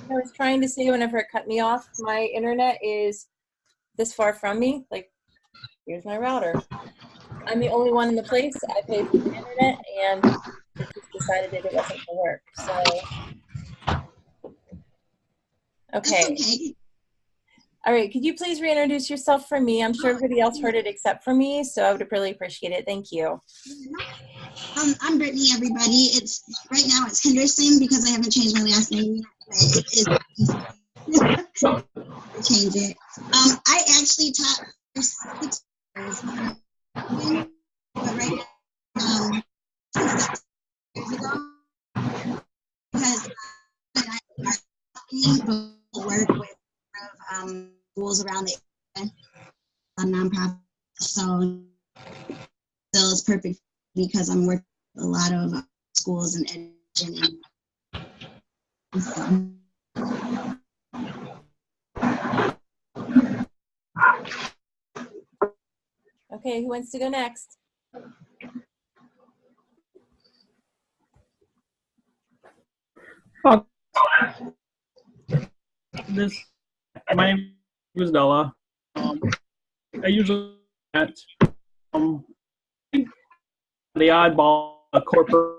I was trying to say whenever it cut me off, my internet is this far from me. Like, here's my router. I'm the only one in the place. I paid for the internet and it just decided that it wasn't going to work. So, That's okay. okay. All right. Could you please reintroduce yourself for me? I'm sure everybody else heard it except for me, so I would really appreciate it. Thank you. I'm Brittany, everybody. It's right now it's Henderson because I haven't changed my last name yet. Change it. I actually taught for 6 years, but right now, 6 years ago, because I work with schools around the area, a nonprofit, so still it's perfect because I'm working with a lot of schools and education. Okay, who wants to go next? My name is Della. I usually at the oddball corporate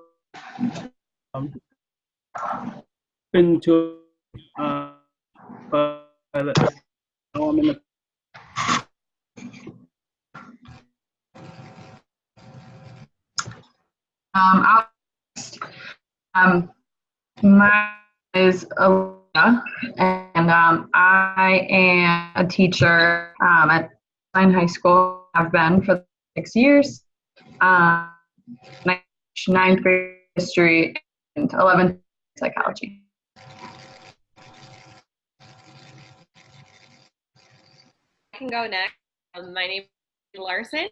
been to but I'm in the My name is Olivia, and I am a teacher at Line High School. I've been for 6 years. I teach 9th grade history and 11th psychology. I can go next. My name is Larson.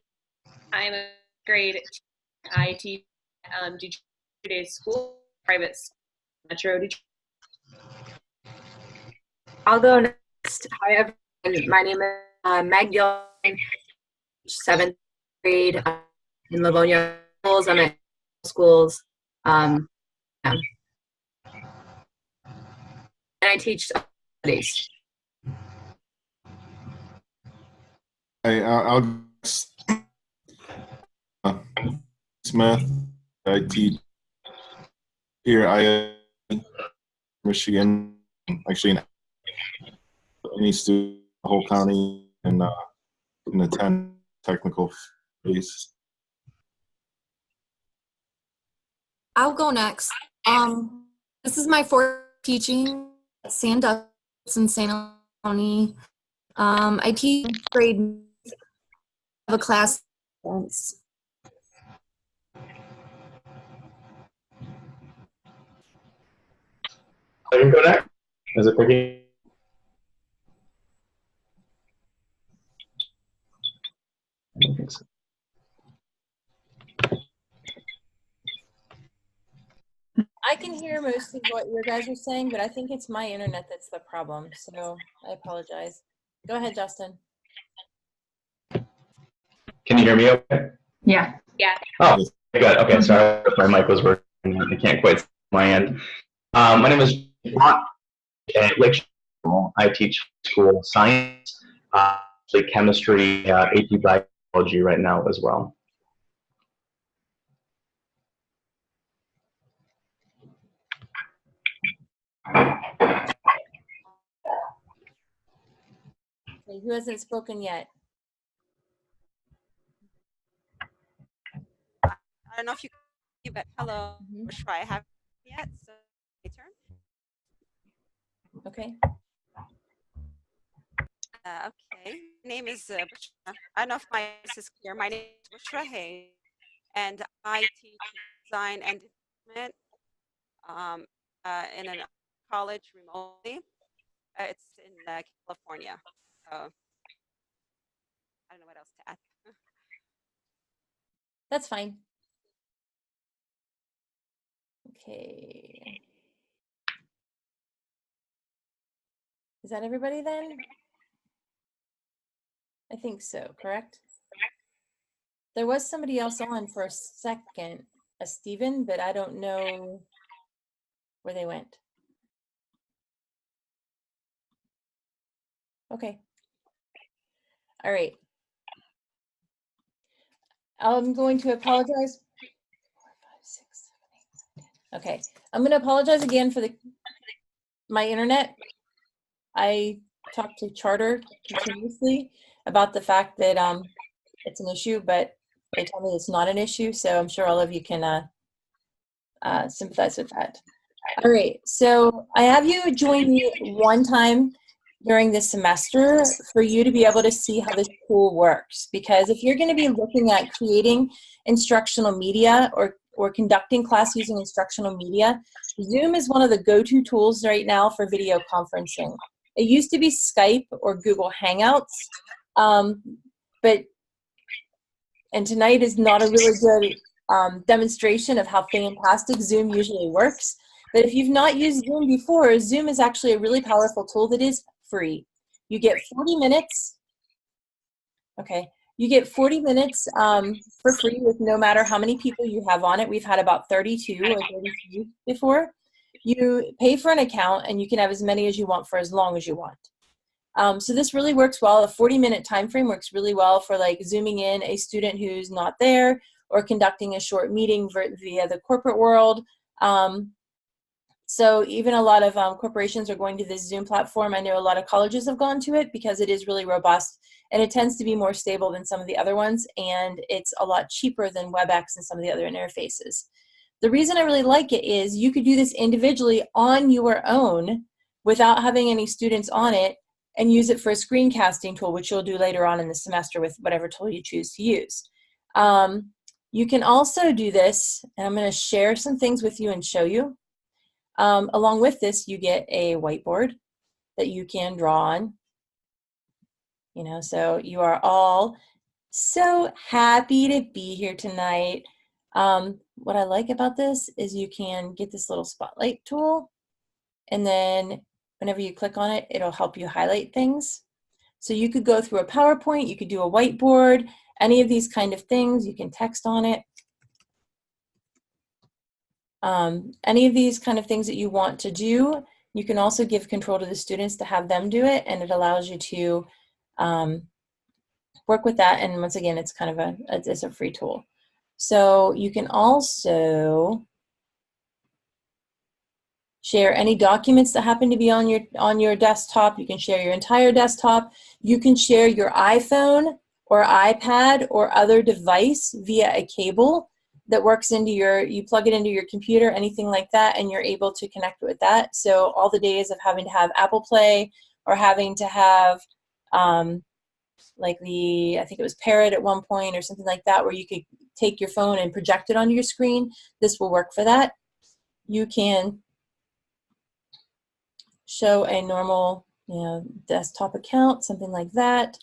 I'm a grade teacher. I teach Detroit Days School, private school, Metro Detroit. I'll go next. Hi, everyone. My name is Meg Gillen, 7th grade in Livonia schools. I'm at schools. Yeah. And I teach studies. I'll Smith. I teach here in Michigan, actually in any student, the whole county, and can attend technical phase. I'll go next. This is my 4th teaching at Sandusky, St. County. I teach grade of a class. I can go next. Is it picking? I don't think so. I can hear most of what you guys are saying, but I think it's my internet that's the problem, so I apologize. Go ahead, Justin. Can you hear me okay? Yeah. Yeah. Oh, good. Okay, sorry if my mic was working. I can't quite see my end. My name is John at Lake Shore. I teach school science, chemistry, AP biology right now as well. Okay, who hasn't spoken yet? I don't know if you can see, but hello, Bushra. I haven't yet, so my turn. Okay. Okay. My name is Bushra. I don't know if my voice is clear. My name is Bushra Hay, and I teach design and development in a college remotely. It's in California. So I don't know what else to add. That's fine. Okay. Is that everybody then? I think so, correct? There was somebody else on for a second, a Stephen, but I don't know where they went. Okay. All right. I'm going to apologize. 4, 5, 6, 7, 8, 9, 10. Okay. I'm going to apologize again for my internet. I talked to Charter continuously about the fact that it's an issue, but they told me it's not an issue. So I'm sure all of you can sympathize with that. All right, so I have you join me one time during this semester for you to be able to see how this tool works. Because if you're going to be looking at creating instructional media or conducting class using instructional media, Zoom is one of the go-to tools right now for video conferencing. It used to be Skype or Google Hangouts, and tonight is not a really good demonstration of how fantastic Zoom usually works. But if you've not used Zoom before, Zoom is actually a really powerful tool that is free. You get 40 minutes. Okay, you get 40 minutes for free with no matter how many people you have on it. We've had about 32 or 33 before. You pay for an account and you can have as many as you want for as long as you want. So this really works well. A 40-minute time frame works really well for like zooming in a student who's not there or conducting a short meeting via the corporate world. So even a lot of corporations are going to this Zoom platform. I know a lot of colleges have gone to it because it is really robust and it tends to be more stable than some of the other ones, and it's a lot cheaper than WebEx and some of the other interfaces. The reason I really like it is you could do this individually on your own without having any students on it and use it for a screencasting tool, which you'll do later on in the semester with whatever tool you choose to use. You can also do this, and I'm going to share some things with you and show you. Along with this, you get a whiteboard that you can draw on. You know, so you are all so happy to be here tonight. What I like about this is you can get this little spotlight tool, and then whenever you click on it, it'll help you highlight things. So you could go through a PowerPoint, you could do a whiteboard, any of these kind of things, you can text on it. Any of these kind of things that you want to do, you can also give control to the students to have them do it, and it allows you to work with that. And once again, it's kind of it's a free tool. So you can also share any documents that happen to be on your desktop. You can share your entire desktop. You can share your iPhone or iPad or other device via a cable that works into you plug it into your computer, anything like that, and you're able to connect with that. So all the days of having to have Apple Play or having to have like I think it was Parrot at one point or something like that, where you could take your phone and project it onto your screen, this will work for that. You can show a normal, desktop account, something like that.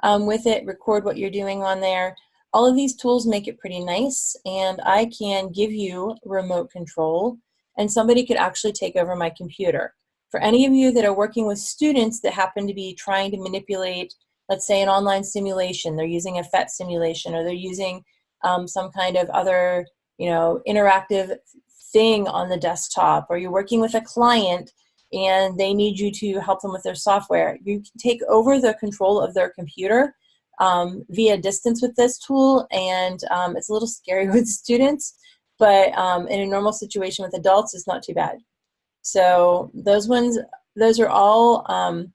With it, record what you're doing on there. All of these tools make it pretty nice, and I can give you remote control, and somebody could actually take over my computer. For any of you that are working with students that happen to be trying to manipulate, let's say, an online simulation, they're using a PhET simulation, or they're using some kind of other, interactive thing on the desktop, or you're working with a client and they need you to help them with their software, you can take over the control of their computer via distance with this tool, and it's a little scary with students, but in a normal situation with adults, it's not too bad. So those are all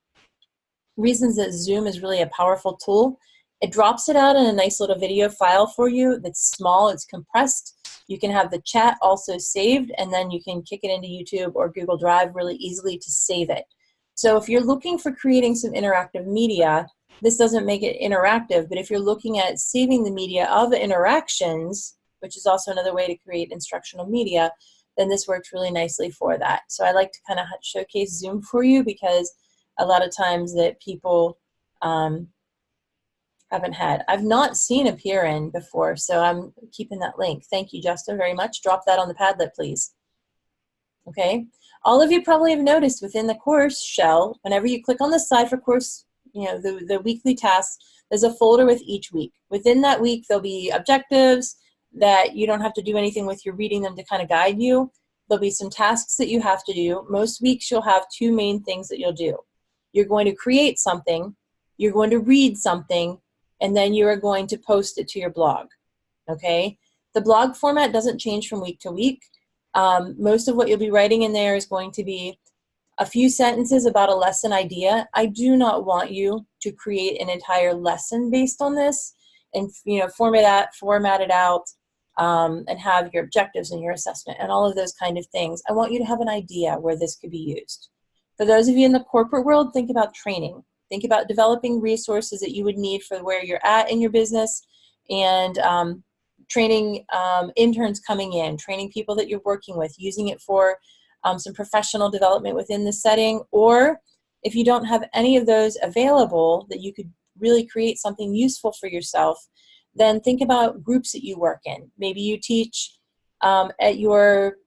reasons that Zoom is really a powerful tool. It drops it out in a nice little video file for you that's small, it's compressed. You can have the chat also saved, and then you can kick it into YouTube or Google Drive really easily to save it. So if you're looking for creating some interactive media, this doesn't make it interactive, but if you're looking at saving the media of interactions, which is also another way to create instructional media, then this works really nicely for that. So I like to kind of showcase Zoom for you, because a lot of times that people haven't had. I've not seen appear in before, so I'm keeping that link. Thank you, Justin, very much. Drop that on the Padlet, please. Okay. All of you probably have noticed within the course shell, whenever you click on the side for course, the weekly tasks, there's a folder with each week. Within that week, there'll be objectives that you don't have to do anything with. You're reading them to kind of guide you. There'll be some tasks that you have to do. Most weeks, you'll have two main things that you'll do. You're going to create something, you're going to read something, and then you are going to post it to your blog, okay? The blog format doesn't change from week to week. Most of what you'll be writing in there is going to be a few sentences about a lesson idea. I do not want you to create an entire lesson based on this and, you know, format it out and have your objectives and your assessment and all of those kind of things. I want you to have an idea where this could be used. For those of you in the corporate world, think about training. Think about developing resources that you would need for where you're at in your business, and training interns coming in, training people that you're working with, using it for some professional development within the setting. Or if you don't have any of those available that you could really create something useful for yourself, then think about groups that you work in. Maybe you teach at your,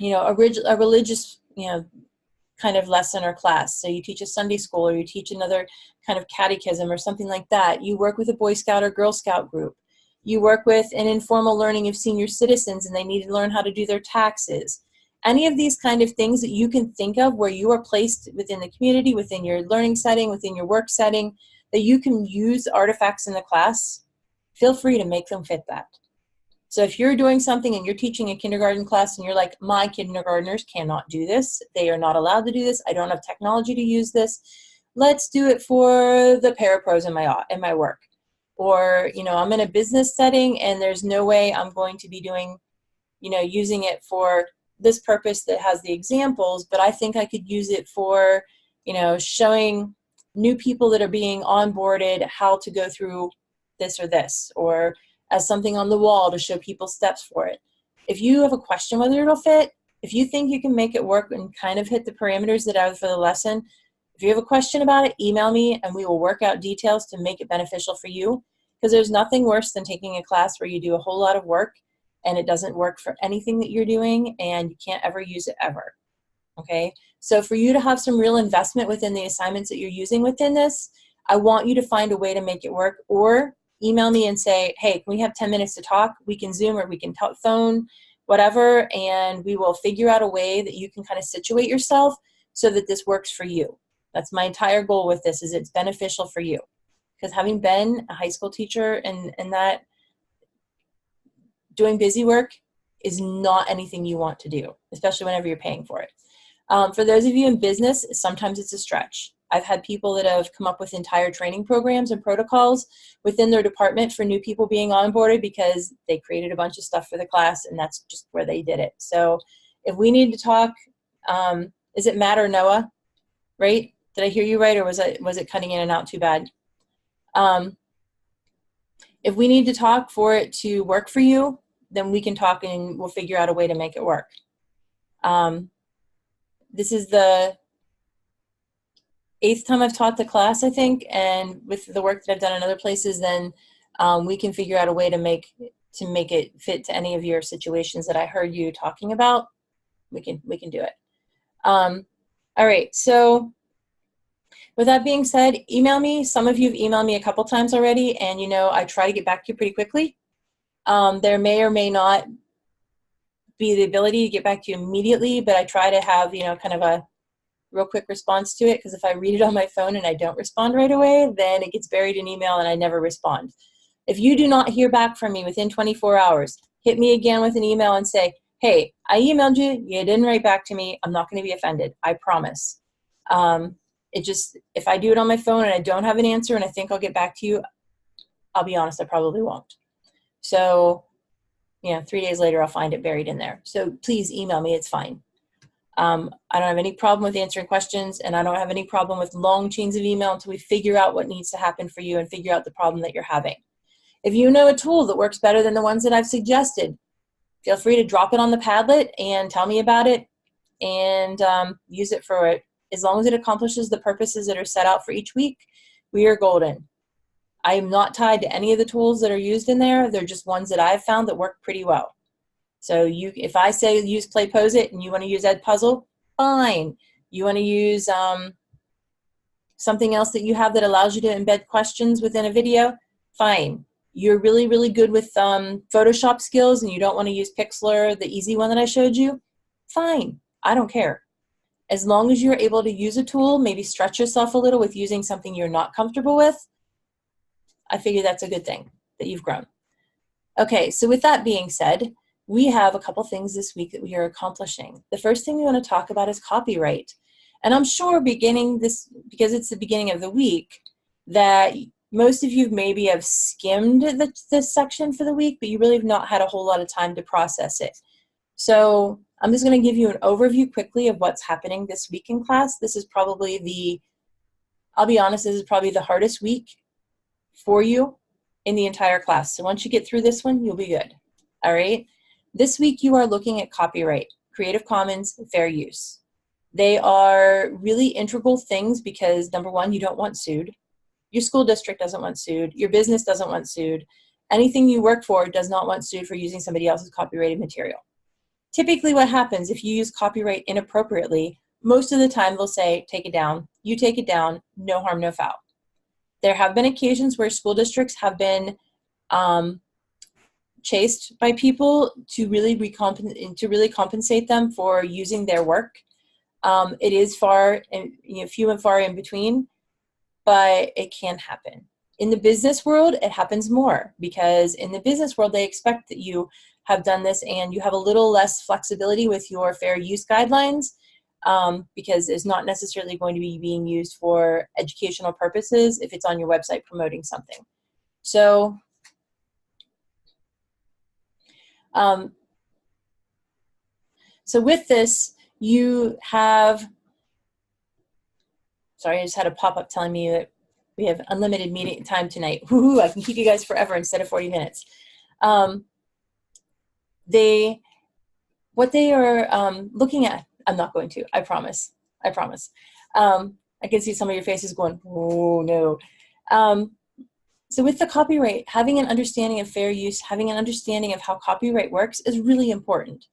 you know, a religious, you know, kind of lesson or class. So you teach a Sunday school, or you teach another kind of catechism or something like that. You work with a Boy Scout or Girl Scout group. You work with an informal learning of senior citizens and they need to learn how to do their taxes. Any of these kind of things that you can think of where you are placed within the community, within your learning setting, within your work setting, that you can use artifacts in the class, feel free to make them fit that. So if you're doing something and you're teaching a kindergarten class and you're like, my kindergartners cannot do this, they are not allowed to do this, I don't have technology to use this, let's do it for the parapros in my work. Or, you know, I'm in a business setting and there's no way I'm going to be doing, you know, using it for this purpose that has the examples, but I think I could use it for, you know, showing new people that are being onboarded how to go through this or this, or as something on the wall to show people steps for it. If you have a question whether it'll fit, if you think you can make it work and kind of hit the parameters that I have for the lesson, if you have a question about it, email me and we will work out details to make it beneficial for you. Because there's nothing worse than taking a class where you do a whole lot of work and it doesn't work for anything that you're doing and you can't ever use it ever. Okay? So for you to have some real investment within the assignments that you're using within this, I want you to find a way to make it work, or email me and say, hey, can we have 10 minutes to talk? We can Zoom or we can phone, whatever, and we will figure out a way that you can kind of situate yourself so that this works for you. That's my entire goal with this, is it's beneficial for you. Because having been a high school teacher and that doing busy work is not anything you want to do, especially whenever you're paying for it. For those of you in business, sometimes it's a stretch. I've had people that have come up with entire training programs and protocols within their department for new people being onboarded because they created a bunch of stuff for the class and that's just where they did it. So if we need to talk, is it Matt or Noah, right? Did I hear you right, or was it cutting in and out too bad? If we need to talk for it to work for you, then we can talk and we'll figure out a way to make it work. This is the 8th time I've taught the class, I think, and with the work that I've done in other places, then we can figure out a way to make it fit to any of your situations that I heard you talking about. We can do it. All right, so with that being said, email me. Some of you have emailed me a couple times already, and you know I try to get back to you pretty quickly. There may or may not be the ability to get back to you immediately, but I try to have, you know, kind of a real quick response to it, because if I read it on my phone and I don't respond right away, then it gets buried in email and I never respond. If you do not hear back from me within 24 hours, hit me again with an email and say, hey, I emailed you, you didn't write back to me, I'm not going to be offended, I promise. It just, if I do it on my phone and I don't have an answer and I think I'll get back to you, I'll be honest, I probably won't. So, you know, 3 days later, I'll find it buried in there. So please email me, it's fine. I don't have any problem with answering questions, and I don't have any problem with long chains of email until we figure out what needs to happen for you and figure out the problem that you're having. If you know a tool that works better than the ones that I've suggested, feel free to drop it on the Padlet and tell me about it and use it for it. As long as it accomplishes the purposes that are set out for each week, we are golden. I am not tied to any of the tools that are used in there. They're just ones that I've found that work pretty well. So if I say use Play Pose It and you want to use Edpuzzle, fine. You want to use something else that you have that allows you to embed questions within a video, fine. You're really, really good with Photoshop skills and you don't want to use Pixlr, the easy one that I showed you, fine. I don't care. As long as you're able to use a tool, maybe stretch yourself a little with using something you're not comfortable with, I figure that's a good thing that you've grown. Okay, so with that being said, we have a couple things this week that we are accomplishing. The first thing we want to talk about is copyright. And I'm sure beginning this, because it's the beginning of the week, that most of you maybe have skimmed this section for the week, but you really have not had a whole lot of time to process it. So I'm just going to give you an overview quickly of what's happening this week in class. This is probably I'll be honest, this is probably the hardest week for you in the entire class. So once you get through this one, you'll be good. All right. This week you are looking at copyright, Creative Commons, fair use. They are really integral things because, number one, you don't want sued. Your school district doesn't want sued. Your business doesn't want sued. Anything you work for does not want sued for using somebody else's copyrighted material. Typically what happens if you use copyright inappropriately, most of the time they'll say, take it down. You take it down, no harm, no foul. There have been occasions where school districts have been chased by people to really compensate them for using their work. It is few and far in between, but it can happen. In the business world, it happens more because in the business world, they expect that you have done this and you have a little less flexibility with your fair use guidelines because it's not necessarily going to be being used for educational purposes if it's on your website promoting something. So, with this, you have, sorry, I just had a pop-up telling me that we have unlimited meeting time tonight. Woohoo, I can keep you guys forever instead of 40 minutes. What they are looking at, I'm not going to, I promise. I can see some of your faces going, oh no. So with the copyright, having an understanding of fair use, having an understanding of how copyright works is really important.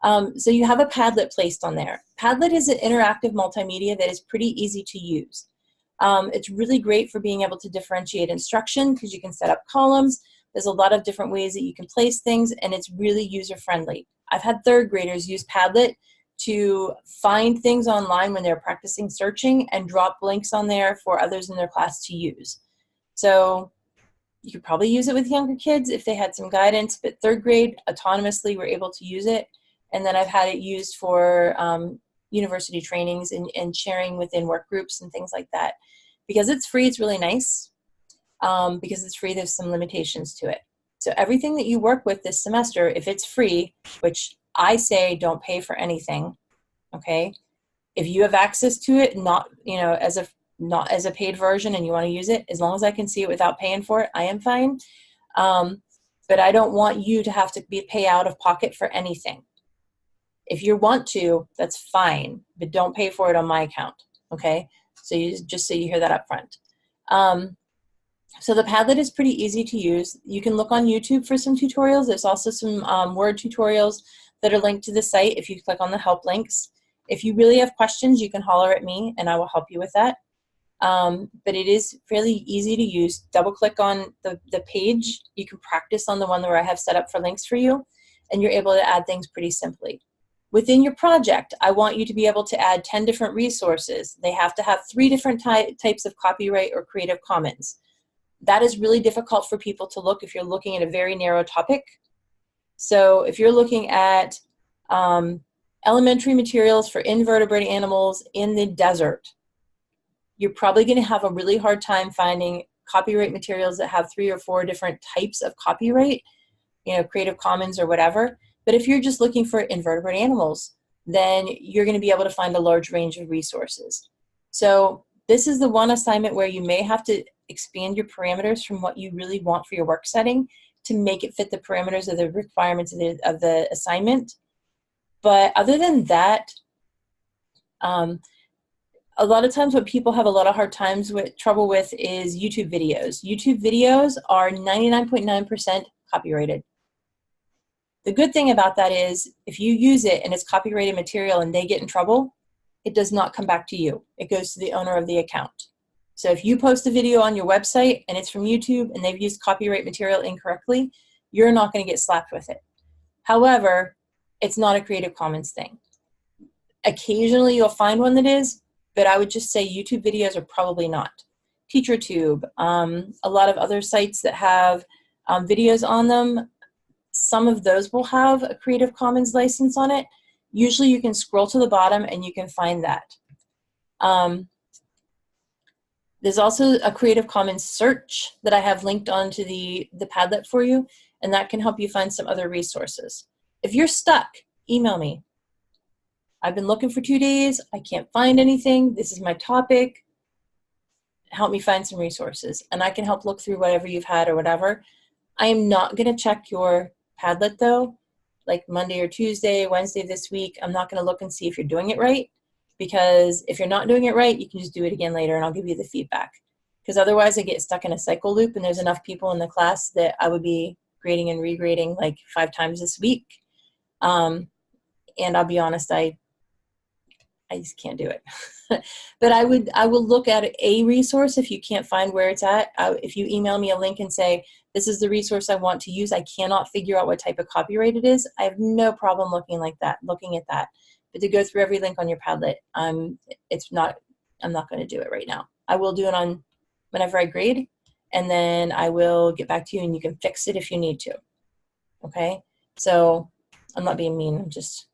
So you have a Padlet placed on there. Padlet is an interactive multimedia that is pretty easy to use. It's really great for being able to differentiate instruction because you can set up columns. There's a lot of different ways that you can place things, and it's really user-friendly. I've had third graders use Padlet to find things online when they're practicing searching and drop links on there for others in their class to use. So you could probably use it with younger kids if they had some guidance, but third grade autonomously were able to use it. And then I've had it used for university trainings and sharing within work groups and things like that. Because it's free, it's really nice. Because it's free, there's some limitations to it. So everything that you work with this semester, if it's free, which I say don't pay for anything, okay? If you have access to it, not as a paid version and you want to use it, as long as I can see it without paying for it, I am fine. But I don't want you to have to pay out of pocket for anything. If you want to, that's fine, but don't pay for it on my account, okay? So just so you hear that up front. So the Padlet is pretty easy to use. You can look on YouTube for some tutorials. There's also some Word tutorials that are linked to the site if you click on the help links. If you really have questions, you can holler at me and I will help you with that. But it is fairly easy to use. Double click on the page. You can practice on the one where I have set up for links for you, and you're able to add things pretty simply. Within your project, I want you to be able to add 10 different resources. They have to have 3 different types of copyright or Creative Commons. That is really difficult for people to look if you're looking at a very narrow topic. So if you're looking at elementary materials for invertebrate animals in the desert, you're probably going to have a really hard time finding copyright materials that have 3 or 4 different types of copyright, Creative Commons or whatever. But if you're just looking for invertebrate animals, then you're going to be able to find a large range of resources. So this is the one assignment where you may have to expand your parameters from what you really want for your work setting to make it fit the parameters of the requirements of the assignment. But other than that, a lot of times what people have a lot of hard times trouble with is YouTube videos. YouTube videos are 99.9% copyrighted. The good thing about that is if you use it and it's copyrighted material and they get in trouble, it does not come back to you. It goes to the owner of the account. So if you post a video on your website and it's from YouTube and they've used copyright material incorrectly, you're not going to get slapped with it. However, it's not a Creative Commons thing. Occasionally you'll find one that is, but I would just say YouTube videos are probably not. TeacherTube, a lot of other sites that have videos on them, some of those will have a Creative Commons license on it. Usually you can scroll to the bottom and you can find that. There's also a Creative Commons search that I have linked onto the Padlet for you, and that can help you find some other resources. If you're stuck, email me. I've been looking for 2 days. I can't find anything. This is my topic. Help me find some resources. And I can help look through whatever you've had or whatever. I am not going to check your Padlet, though, like Monday or Tuesday, Wednesday this week. I'm not going to look and see if you're doing it right, because if you're not doing it right, you can just do it again later and I'll give you the feedback. Because otherwise I get stuck in a cycle loop, and there's enough people in the class that I would be grading and regrading like 5 times this week. And I'll be honest, I just can't do it. But I will look at a resource if you can't find where it's at. If you email me a link and say, this is the resource I want to use, I cannot figure out what type of copyright it is, I have no problem looking at that. But to go through every link on your Padlet, I'm not going to do it right now. I will do it on whenever I grade, and then I will get back to you and you can fix it if you need to. Okay? So I'm not being mean, I'm just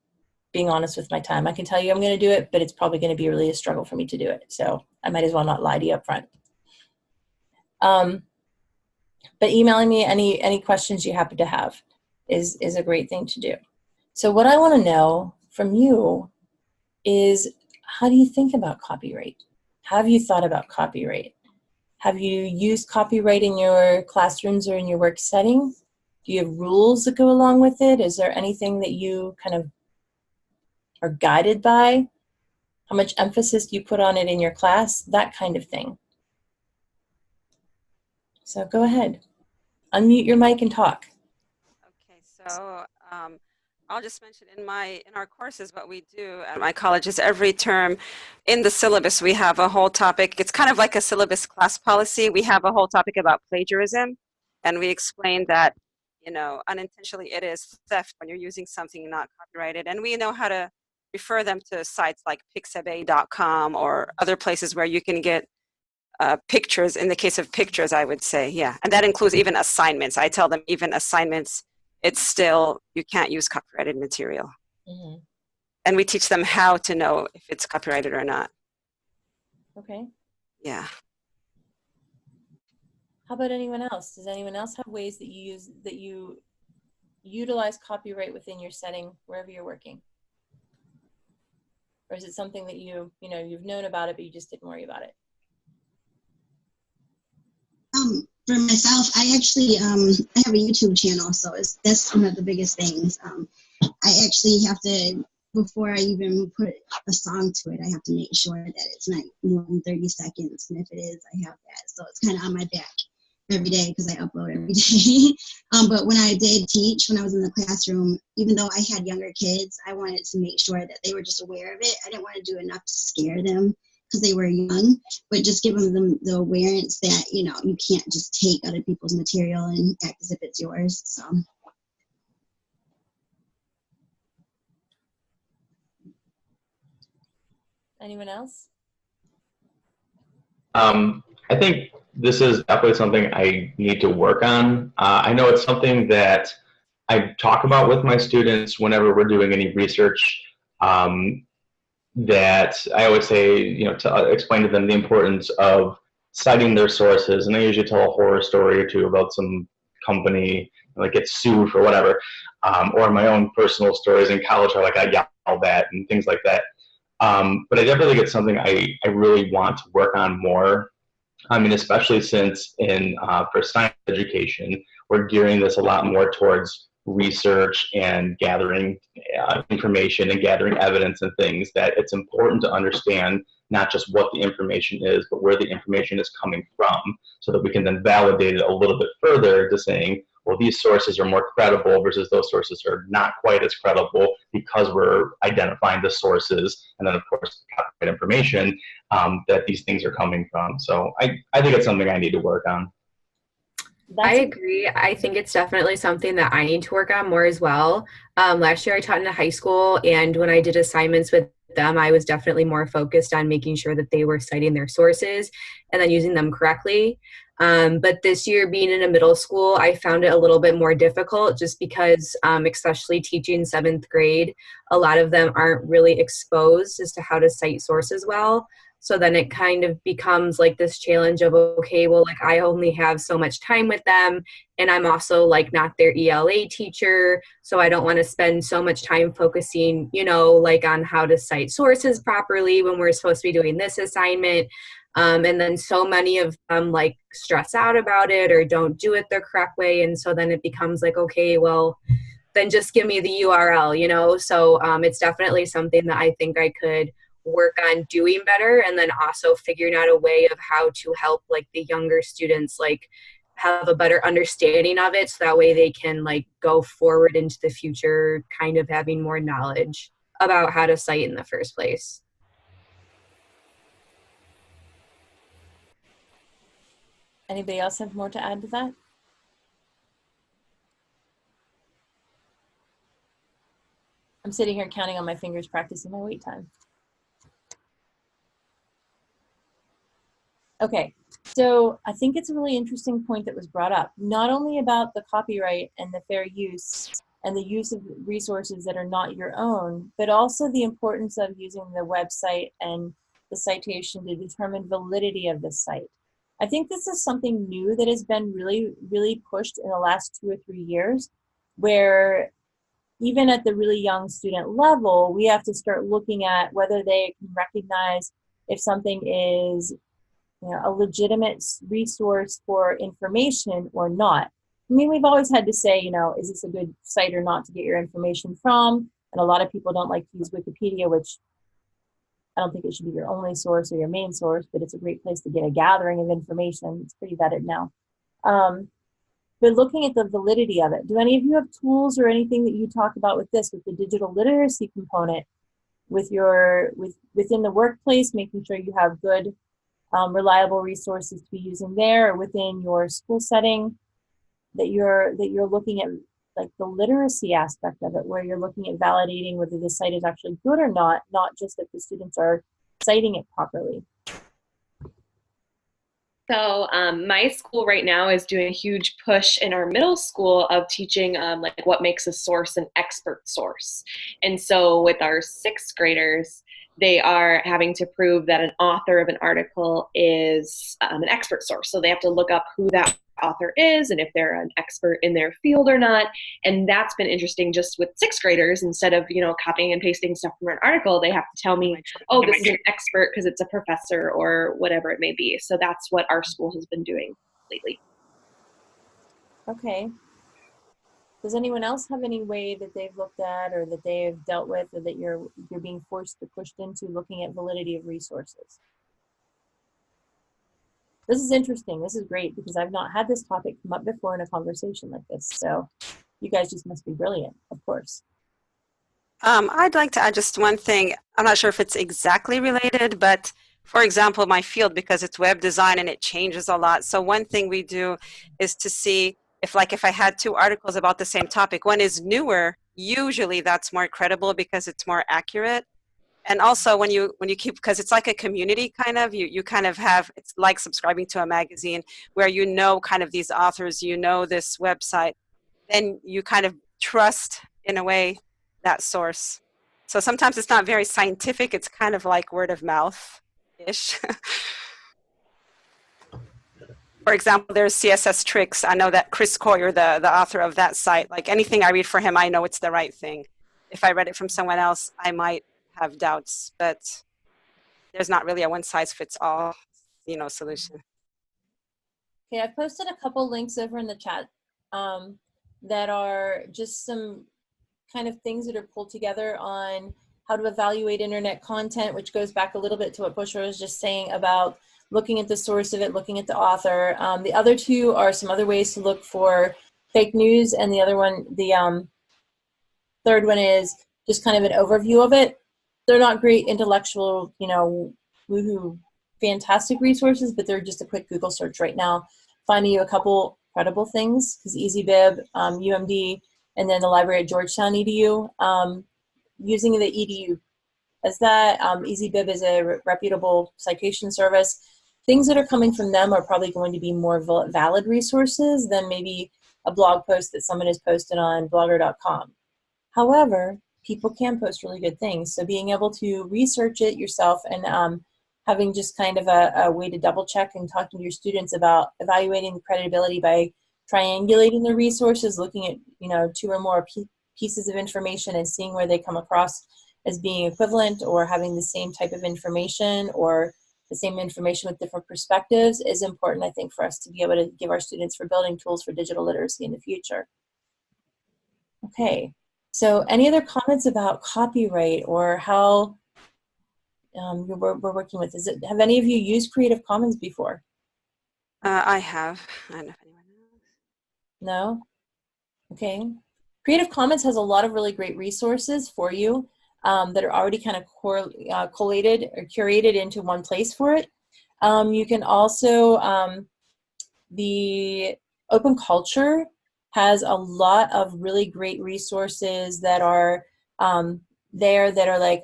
being honest with my time. I can tell you I'm going to do it, but it's probably going to be really a struggle for me to do it. So I might as well not lie to you up front. But emailing me any questions you happen to have is a great thing to do. So what I want to know from you is, how do you think about copyright? Have you thought about copyright? Have you used copyright in your classrooms or in your work setting? Do you have rules that go along with it? Is there anything that you kind of are guided by? How much emphasis do you put on it in your class? That kind of thing. So go ahead. Unmute your mic and talk. Okay, so I'll just mention in our courses what we do at my college is every term in the syllabus we have a whole topic. It's kind of like a syllabus class policy. We have a whole topic about plagiarism, and we explain that, you know, unintentionally it is theft when you're using something not copyrighted, and we know how to refer them to sites like pixabay.com or other places where you can get pictures. In the case of pictures, I would say, yeah. And that includes even assignments. I tell them even assignments, it's still, you can't use copyrighted material. Mm-hmm. And we teach them how to know if it's copyrighted or not. Okay. Yeah. How about anyone else? Does anyone else have ways that you utilize copyright within your setting wherever you're working? Or is it something that you've known about it, but you just didn't worry about it? For myself, I actually I have a YouTube channel, so that's one of the biggest things. I actually have to, before I even put a song to it, I have to make sure that it's not more than 30 seconds, and if it is, I have that. So it's kind of on my back every day because I upload every day. But when I did teach, when I was in the classroom, even though I had younger kids, I wanted to make sure that they were just aware of it. I didn't want to do enough to scare them because they were young, but just give them the awareness that, you know, you can't just take other people's material and act as if it's yours. So. Anyone else? I think this is definitely something I need to work on. I know it's something that I talk about with my students whenever we're doing any research, that I always say, you know, to explain to them the importance of citing their sources. And I usually tell a horror story or two about some company like gets sued for whatever, or my own personal stories in college where like I yelled at and things like that. But I definitely think it's something I really want to work on more. I mean, especially since for science education, we're gearing this a lot more towards research and gathering information and gathering evidence and things, that it's important to understand not just what the information is, but where the information is coming from, so that we can then validate it a little bit further to saying, well, these sources are more credible versus those sources are not quite as credible, because we're identifying the sources and then, of course, copyright information that these things are coming from. So I think it's something I need to work on. I agree. I think it's definitely something that I need to work on more as well. Last year I taught in a high school, and when I did assignments with them, I was definitely more focused on making sure that they were citing their sources and then using them correctly. But this year, being in a middle school, I found it a little bit more difficult just because, especially teaching 7th grade, a lot of them aren't really exposed as to how to cite sources well. So then it kind of becomes like this challenge of, okay, well, like I only have so much time with them, and I'm also like not their ELA teacher, so I don't want to spend so much time focusing, you know, like on how to cite sources properly when we're supposed to be doing this assignment. And then so many of them like stress out about it or don't do it the correct way. And so then it becomes like, okay, well, then just give me the URL, you know? So it's definitely something that I think I could work on doing better, and then also figuring out a way of how to help like the younger students like have a better understanding of it, so that way they can like go forward into the future kind of having more knowledge about how to cite in the first place. Anybody else have more to add to that? I'm sitting here counting on my fingers, practicing my wait time. Okay, so I think it's a really interesting point that was brought up, not only about the copyright and the fair use and the use of resources that are not your own, but also the importance of using the website and the citation to determine validity of the site. I think this is something new that has been really pushed in the last 2 or 3 years, where even at the really young student level, we have to start looking at whether they can recognize if something is, you know, a legitimate resource for information or not. I mean, we've always had to say, you know, is this a good site or not to get your information from? And a lot of people don't like to use Wikipedia, which I don't think it should be your only source or your main source, but it's a great place to get a gathering of information. It's pretty vetted now. But looking at the validity of it, do any of you have tools or anything that you talk about with this, with the digital literacy component, with within the workplace, making sure you have good, reliable resources to be using there, or within your school setting, that you're looking at like the literacy aspect of it, where you're looking at validating whether the site is actually good or not just that the students are citing it properly. So my school right now is doing a huge push in our middle school of teaching like what makes a source an expert source. And so with our 6th graders, they are having to prove that an author of an article is an expert source. So they have to look up who that author is and if they're an expert in their field or not. And that's been interesting just with 6th graders. Instead of, you know, copying and pasting stuff from an article, they have to tell me, oh, this is an expert because it's a professor or whatever it may be. So that's what our school has been doing lately. Okay. Does anyone else have any way that they've looked at or that they've dealt with, or that you're being forced or pushed into looking at validity of resources? This is interesting. This is great because I've not had this topic come up before in a conversation like this. So you guys just must be brilliant, of course. I'd like to add just one thing. I'm not sure if it's exactly related, but for example, my field, because it's web design and it changes a lot. So one thing we do is to see if I had 2 articles about the same topic, one is newer, usually that's more credible because it's more accurate. And also when you keep, because it's like a community kind of, you kind of have, it's like subscribing to a magazine where you know kind of these authors, you know this website, then you kind of trust in a way that source. So sometimes it's not very scientific, it's kind of like word of mouth-ish. For example, there's CSS Tricks. I know that Chris Coyer, the author of that site, like anything I read for him, I know it's the right thing. If I read it from someone else, I might have doubts, but there's not really a one-size-fits-all, you know, solution. Okay, I've posted a couple links over in the chat that are just some kind of things that are pulled together on how to evaluate internet content, which goes back a little bit to what Bushra was just saying about looking at the source of it, looking at the author. The other 2 are some other ways to look for fake news, and the other one, the third one is just kind of an overview of it. They're not great intellectual, you know, woohoo, fantastic resources, but they're just a quick Google search right now, finding you a couple credible things, because EasyBib, UMD, and then the library at Georgetown EDU, using the EDU as that. EasyBib is a reputable citation service. Things that are coming from them are probably going to be more valid resources than maybe a blog post that someone has posted on blogger.com. However, people can post really good things. So being able to research it yourself and having just kind of a way to double check and talking to your students about evaluating the credibility by triangulating the resources, looking at, you know, 2 or more pieces of information and seeing where they come across as being equivalent or having the same type of information or the same information with different perspectives is important, I think, for us to be able to give our students for building tools for digital literacy in the future. Okay, so any other comments about copyright or how we're working with? Have any of you used Creative Commons before? I have. I don't know if anyone knows. No? Okay. Creative Commons has a lot of really great resources for you that are already kind of collated or curated into one place for it. You can also, the Open Culture has a lot of really great resources that are there that are like,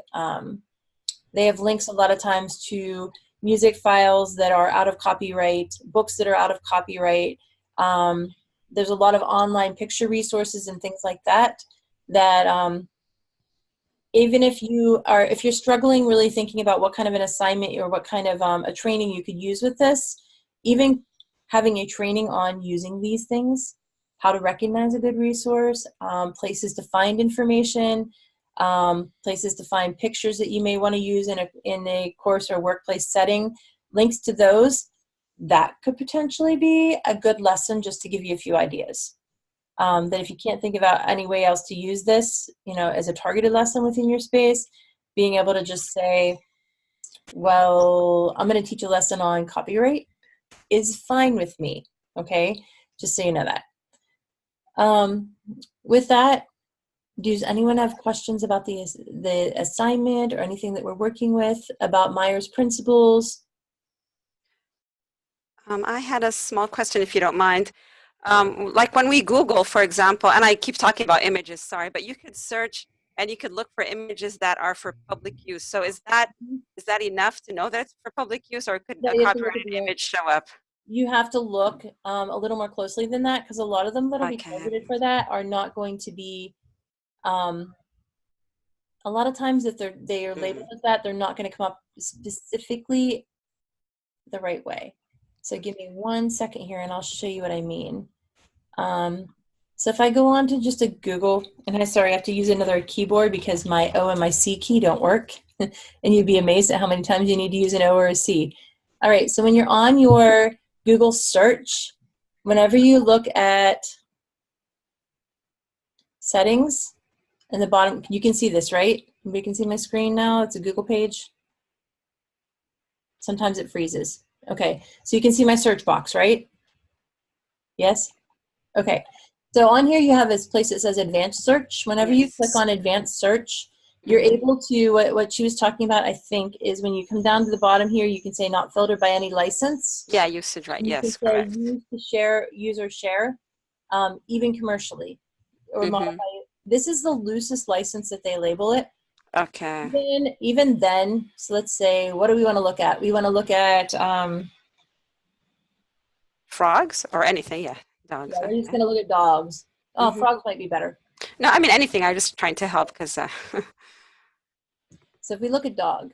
they have links a lot of times to music files that are out of copyright, books that are out of copyright. There's a lot of online picture resources and things like that, that even if you're struggling really thinking about what kind of an assignment or what kind of a training you could use with this, even having a training on using these things, how to recognize a good resource, places to find information, places to find pictures that you may want to use in a course or workplace setting, links to those, that could potentially be a good lesson just to give you a few ideas. That if you can't think about any way else to use this, you know, as a targeted lesson within your space, being able to just say, well, I'm going to teach a lesson on copyright is fine with me, okay? Just so you know that. With that, does anyone have questions about the assignment or anything that we're working with about Myers principles? I had a small question, if you don't mind. Like when we Google, for example, and I keep talking about images, sorry, but you could search and you could look for images that are for public use. So is that enough to know that it's for public use, or could a copyrighted image show up? You have to look a little more closely than that, because a lot of them that'll be targeted for that are not going to be, a lot of times if they are labeled as that, they're not going to come up specifically the right way. So give me 1 second here and I'll show you what I mean. So if I go on to just a Google, and I have to use another keyboard because my O and my C key don't work. And you'd be amazed at how many times you need to use an O or a C. All right, so when you're on your Google search, whenever you look at settings in the bottom, you can see this, right? Everybody can see my screen now. It's a Google page. Sometimes it freezes. Okay, so you can see my search box, right? Yes? Okay, so on here you have this place that says advanced search. Whenever you click on advanced search, you're able to, what she was talking about, I think, is when you come down to the bottom here, you can say not filtered by any license. Yeah, usage, right, yes, correct. Use to share, use or share, even commercially, or modify it. This is the loosest license that they label it. Okay. Even then, so let's say, what do we want to look at? We want to look at frogs or anything, yeah. Dogs. Yeah, we're just going to look at dogs. Oh, frogs might be better. No, I mean anything. I'm just trying to help because. So if we look at dog,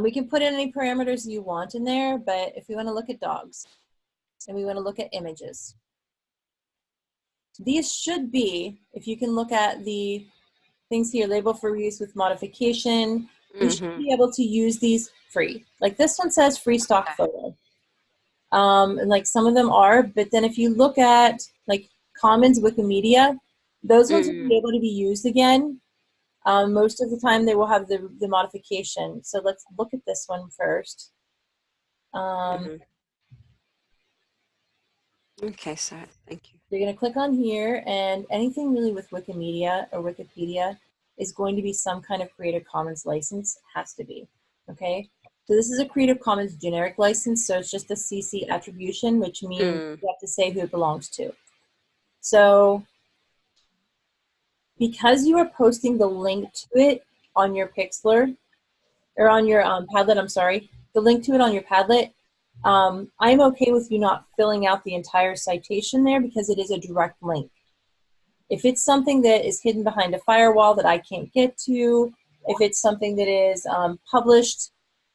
we can put in any parameters you want in there, but if we want to look at dogs and we want to look at images, these should be, if you can look at the things here, label for use with modification, you should be able to use these free. Like this one says free stock photo. And like some of them are, but then if you look at like Commons Wikimedia, those ones will be able to be used again. Most of the time they will have the modification. So let's look at this one first. Okay, so thank you. You're going to click on here, and anything really with Wikimedia or Wikipedia is going to be some kind of Creative Commons license. It has to be, okay? So this is a Creative Commons generic license, so it's just a CC attribution, which means you have to say who it belongs to. So because you are posting the link to it on your Pixlr, or on your Padlet, I'm sorry, the link to it on your Padlet, I'm okay with you not filling out the entire citation there because it is a direct link. If it's something that is hidden behind a firewall that I can't get to, if it's something that is published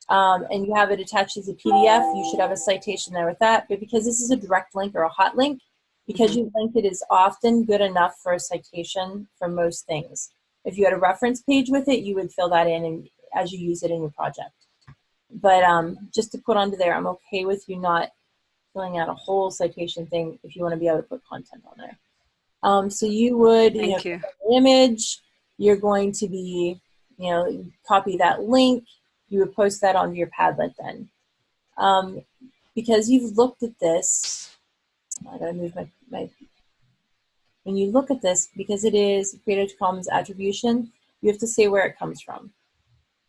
and you have it attached as a PDF, you should have a citation there with that. But because this is a direct link or a hot link, because you linked it is often good enough for a citation for most things. If you had a reference page with it, you would fill that in and, as you use it in your project. But just to put onto there, I'm okay with you not filling out a whole citation thing if you want to be able to put content on there. So you would, Thank you. the image, you're going to be, copy that link, you would post that onto your Padlet then. Because you've looked at this, I gotta move my, when you look at this, because it is Creative Commons attribution, you have to say where it comes from.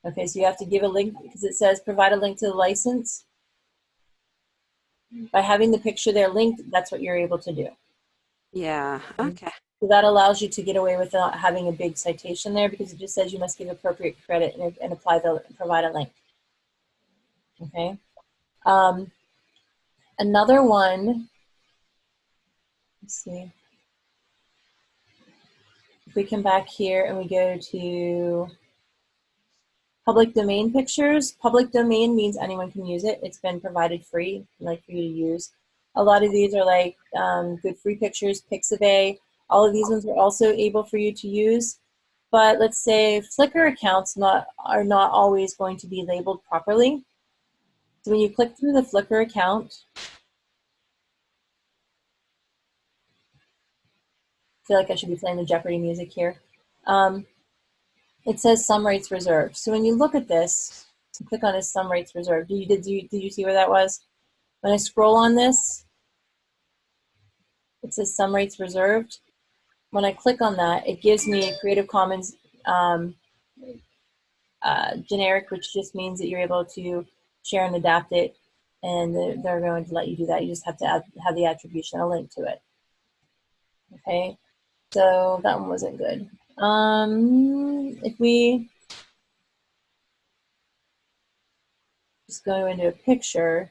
Okay, so you have to give a link because it says provide a link to the license. By having the picture there linked, that's what you're able to do. Yeah, okay. So that allows you to get away with not having a big citation there because it just says you must give appropriate credit and provide a link. Okay. Another one, let's see. If we come back here and we go to public domain pictures, public domain means anyone can use it. It's been provided free, like for you to use. A lot of these are like Good Free Pictures, Pixabay. All of these ones are also able for you to use. But let's say Flickr accounts are not always going to be labeled properly. So when you click through the Flickr account, I feel like I should be playing the Jeopardy music here. It says some rights reserved. So when you look at this, click on this some rights reserved. Did you see where that was? When I scroll on this, it says some rights reserved. When I click on that, it gives me a Creative Commons generic, which just means that you're able to share and adapt it, and they're going to let you do that. You just have to have the attribution, a link to it. Okay, so that one wasn't good. If we just go into a picture,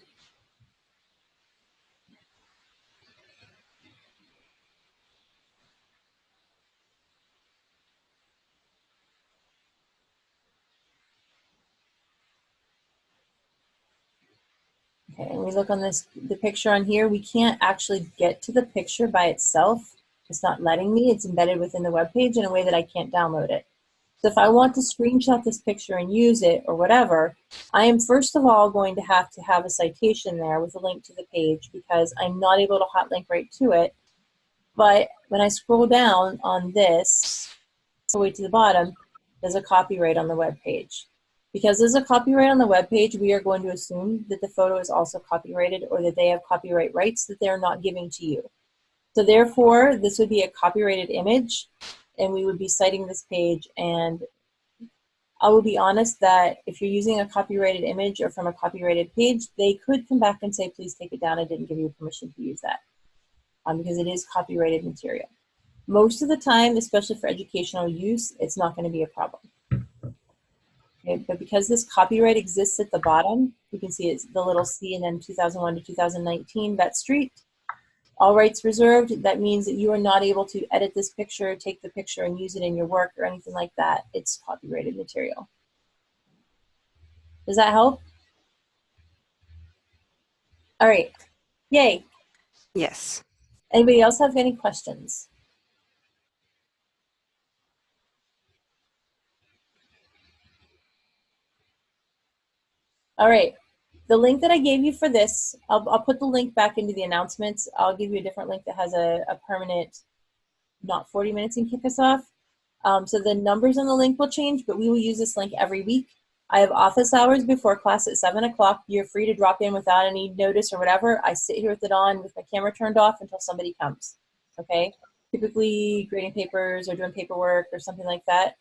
okay, and we look on the picture on here, we can't actually get to the picture by itself. It's not letting me. It's embedded within the web page in a way that I can't download it. So if I want to screenshot this picture and use it or whatever, I am first of all going to have a citation there with a link to the page because I'm not able to hot link right to it. But when I scroll down on this, all the way to the bottom, there's a copyright on the web page. Because there's a copyright on the web page, we are going to assume that the photo is also copyrighted or that they have copyright rights that they're not giving to you. So therefore, this would be a copyrighted image, and we would be citing this page. And I will be honest that if you're using a copyrighted image or from a copyrighted page, they could come back and say, please take it down. I didn't give you permission to use that because it is copyrighted material. Most of the time, especially for educational use, it's not going to be a problem. Okay, but because this copyright exists at the bottom, you can see it's the little C and then 2001 to 2019, Vet Street. All rights reserved, that means that you are not able to edit this picture, take the picture and use it in your work or anything like that. It's copyrighted material. Does that help? All right, yay. Yes. Anybody else have any questions? All right, the link that I gave you for this, I'll put the link back into the announcements. I'll give you a different link that has a permanent, not 40 minutes and kick us off. So the numbers on the link will change, but we will use this link every week. I have office hours before class at 7 o'clock. You're free to drop in without any notice or whatever. I sit here with it on with my camera turned off until somebody comes, okay? Typically grading papers or doing paperwork or something like that.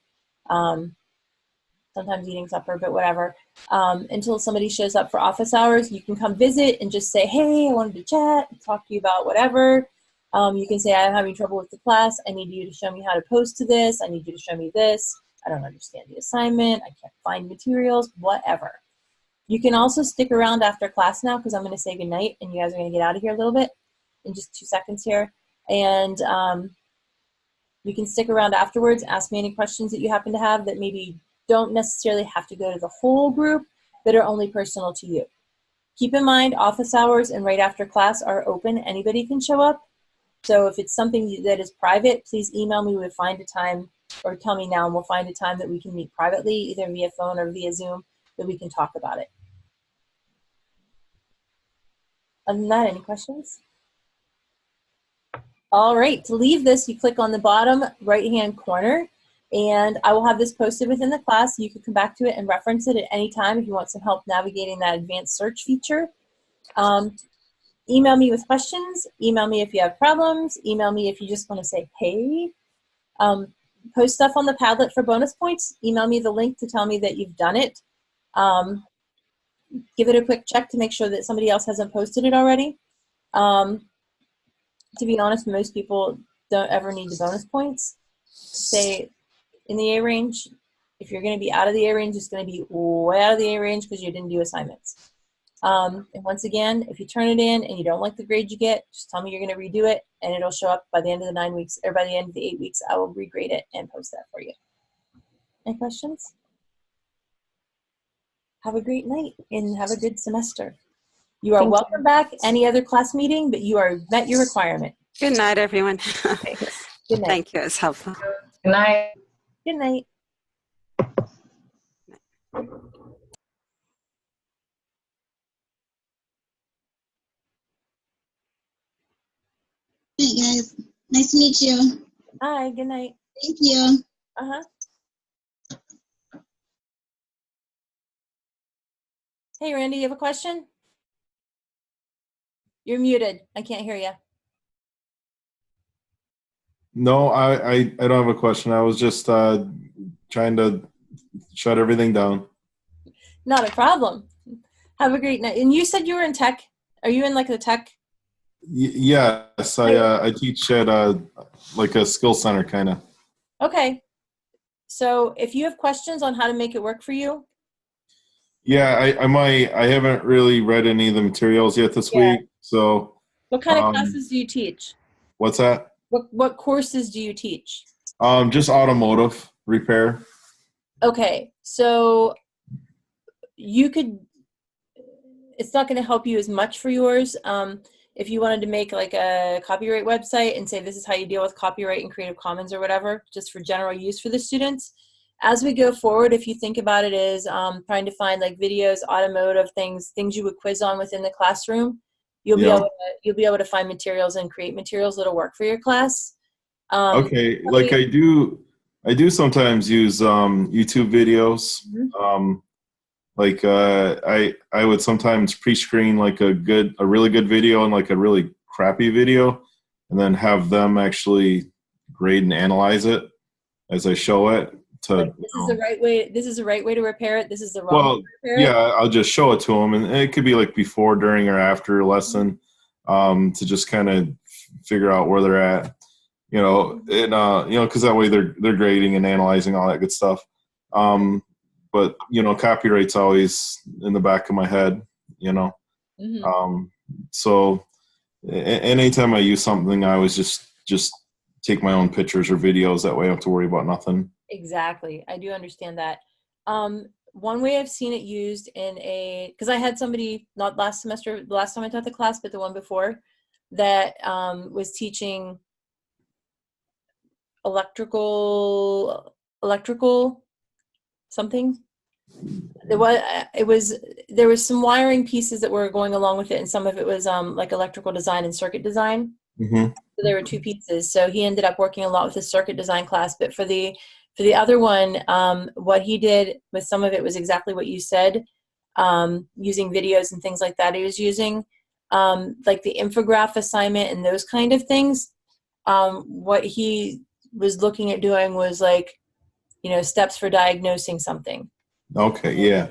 Sometimes eating supper, but whatever. Until somebody shows up for office hours, you can come visit and just say, hey, I wanted to chat, talk to you about whatever. You can say, I'm having trouble with the class. I need you to show me how to post to this. I need you to show me this. I don't understand the assignment, I can't find materials, whatever. You can also stick around after class now because I'm going to say goodnight and you guys are going to get out of here a little bit in just 2 seconds here. And you can stick around afterwards, ask me any questions that you happen to have that maybe don't necessarily have to go to the whole group, but are only personal to you. Keep in mind, office hours and right after class are open. Anybody can show up. So if it's something that is private, please email me. We'll find a time, or tell me now, and we'll find a time that we can meet privately, either via phone or via Zoom, that we can talk about it. Other than that, any questions? All right, to leave this, you click on the bottom right-hand corner, and I will have this posted within the class. You can come back to it and reference it at any time if you want some help navigating that advanced search feature. Email me with questions. Email me if you have problems. Email me if you just want to say, hey. Post stuff on the Padlet for bonus points. Email me the link to tell me that you've done it. Give it a quick check to make sure that somebody else hasn't posted it already. To be honest, most people don't ever need the bonus points. Stay in the A range. If you're going to be out of the A range, it's going to be way out of the A range because you didn't do assignments. And once again, if you turn it in and you don't like the grade you get, just tell me you're going to redo it, and it'll show up by the end of the 9 weeks, or by the end of the 8 weeks. I will regrade it and post that for you. Any questions? Have a great night and have a good semester. You are welcome back any other class meeting, but you are met your requirement. Good night, everyone. Good night. Thank you. It's helpful. Good night. Good night. Hey guys, nice to meet you. Hi, good night. Thank you. Uh-huh. Hey, Randy, you have a question? You're muted. I can't hear you. No, I don't have a question. I was just trying to shut everything down. Not a problem. Have a great night. And you said you were in tech. Are you in like the tech? Yes, I teach at like a skill center kind of. Okay. So if you have questions on how to make it work for you. Yeah, I haven't really read any of the materials yet this week. So What kind of classes do you teach? What's that? What courses do you teach? Just automotive repair. Okay. So you could, it's not going to help you as much for yours. If you wanted to make like a copyright website and say this is how you deal with copyright and Creative Commons or whatever, just for general use for the students. As we go forward, if you think about it as trying to find like videos, automotive things you would quiz on within the classroom, you'll be able to find materials and create materials that'll work for your class. Okay, like I do sometimes use YouTube videos. Mm-hmm. Like I would sometimes pre-screen like a really good video and like a really crappy video, and then have them actually grade and analyze it as I show it. Like, this is the right way. This is the right way to repair it. This is the wrong way to repair it. Yeah, I'll just show it to them, and it could be like before, during, or after a lesson, to just kind of figure out where they're at. You know, and because that way they're grading and analyzing all that good stuff. But copyright's always in the back of my head. Mm-hmm. So anytime I use something, I always just take my own pictures or videos. That way I don't have to worry about nothing. Exactly. I do understand that. One way I've seen it used because I had somebody, not last semester, the last time I taught the class, but the one before, that was teaching electrical something. There was some wiring pieces that were going along with it, and some of it was like electrical design and circuit design. Mm-hmm. So there were two pieces. So he ended up working a lot with the circuit design class, but for the other one, what he did with some of it was exactly what you said, using videos and things like that. He was using like the infograph assignment and those kind of things. What he was looking at doing was like, steps for diagnosing something. Okay, yeah.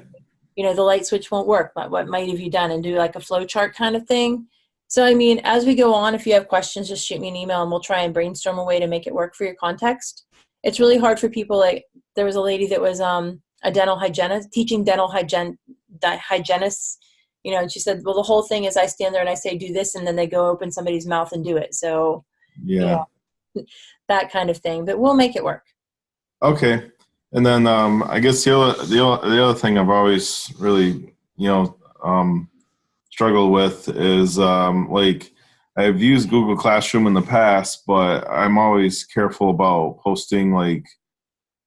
The light switch won't work. What might have you done? And do like a flow chart kind of thing. So, I mean, as we go on, if you have questions, just shoot me an email and we'll try and brainstorm a way to make it work for your context. It's really hard for people, like, there was a lady that was a dental hygienist, teaching dental hygienists, you know, and she said, well, the whole thing is I stand there and I say, do this, and then they go open somebody's mouth and do it. So, Yeah. you know, that kind of thing, but we'll make it work. Okay. And then I guess the other thing I've always really, you know, struggled with is like I've used Google Classroom in the past, but I'm always careful about posting like,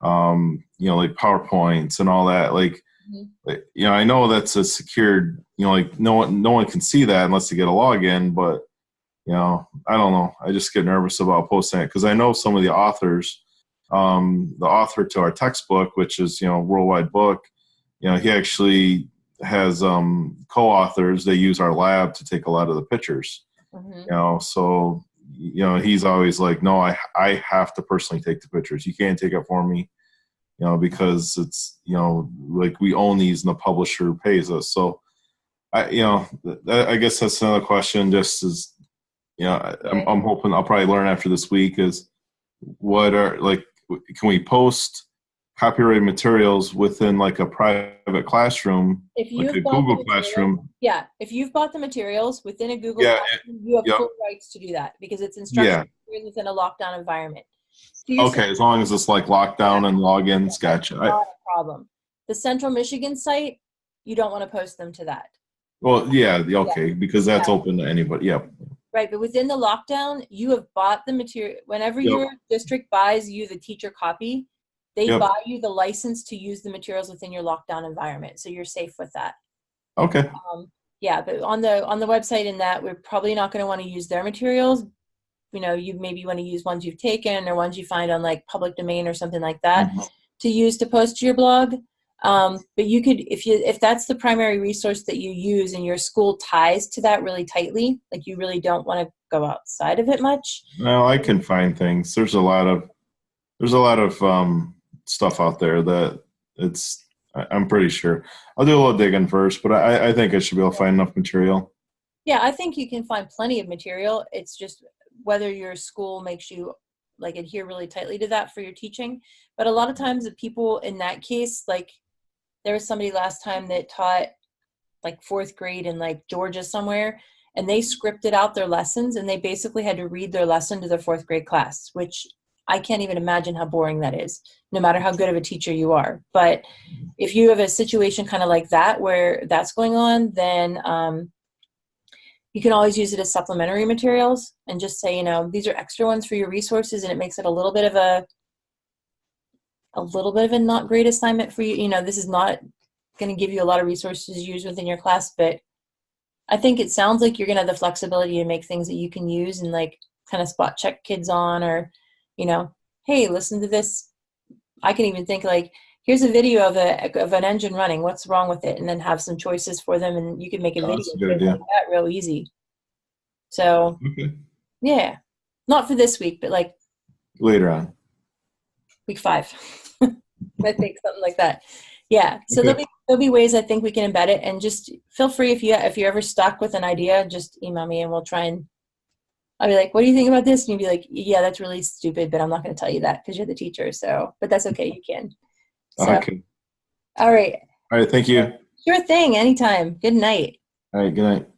you know, like PowerPoints and all that. Like, you know, I know that's a secured, you know, like no one can see that unless they get a login, but you know, I don't know. I just get nervous about posting it because I know some of the authors, the author to our textbook, which is, you know, Worldwide Book, you know, he actually has co-authors. They use our lab to take a lot of the pictures, you know, so, you know, he's always like, no, I have to personally take the pictures. You can't take it for me, you know, because it's, you know, like we own these and the publisher pays us. So you know, I guess that's another question just is, you know, I'm hoping I'll probably learn after this week is what are like, can we post copyrighted materials within like a private classroom, If like a you've bought Google the Classroom? Yeah, if you've bought the materials within a Google Yeah, Classroom, you have yep. full rights to do that because it's instruction within a lockdown environment. So you're Okay, as long as it's like lockdown and logins, gotcha. not a problem. The Central Michigan site, you don't want to post them to that. Well, yeah, okay, because that's open to anybody. Yep. Right, but within the lockdown, you have bought the material. Whenever your district buys you the teacher copy, they buy you the license to use the materials within your lockdown environment. So you're safe with that. Okay. Yeah, but on the website in that, we're probably not going to want to use their materials. You know, you maybe want to use ones you've taken or ones you find on like public domain or something like that to use to post to your blog. But you could, if that's the primary resource that you use and your school ties to that really tightly, like you really don't want to go outside of it much. No, I can find things. There's a lot of stuff out there that I'm pretty sure. I'll do a little digging first, but I think I should be able to find enough material. Yeah, I think you can find plenty of material. It's just whether your school makes you like adhere really tightly to that for your teaching. But a lot of times the people in that case, like there was somebody last time that taught like 4th grade in like Georgia somewhere, and they scripted out their lessons and they basically had to read their lesson to their 4th grade class, which I can't even imagine how boring that is, no matter how good of a teacher you are. But if you have a situation kind of like that where that's going on, then you can always use it as supplementary materials and just say, you know, these are extra ones for your resources, and it makes it a little bit of a not great assignment for you. You know, this is not going to give you a lot of resources to use within your class, but I think it sounds like you're going to have the flexibility to make things that you can use and like kind of spot check kids on, or, you know, hey, listen to this. I can even think like, here's a video of an engine running. What's wrong with it? And then have some choices for them, and you can make a video like that real easy. So, yeah, not for this week, but like later on, week 5. I think something like that. Yeah. So there'll be ways I think we can embed it, and just feel free if you're ever stuck with an idea, just email me and we'll try and. I'll be like, what do you think about this? And you'll be like, yeah, that's really stupid, but I'm not going to tell you that because you're the teacher. So, but that's okay. You can. So, okay. All right. All right. Thank you. Sure thing. Anytime. Good night. All right. Good night.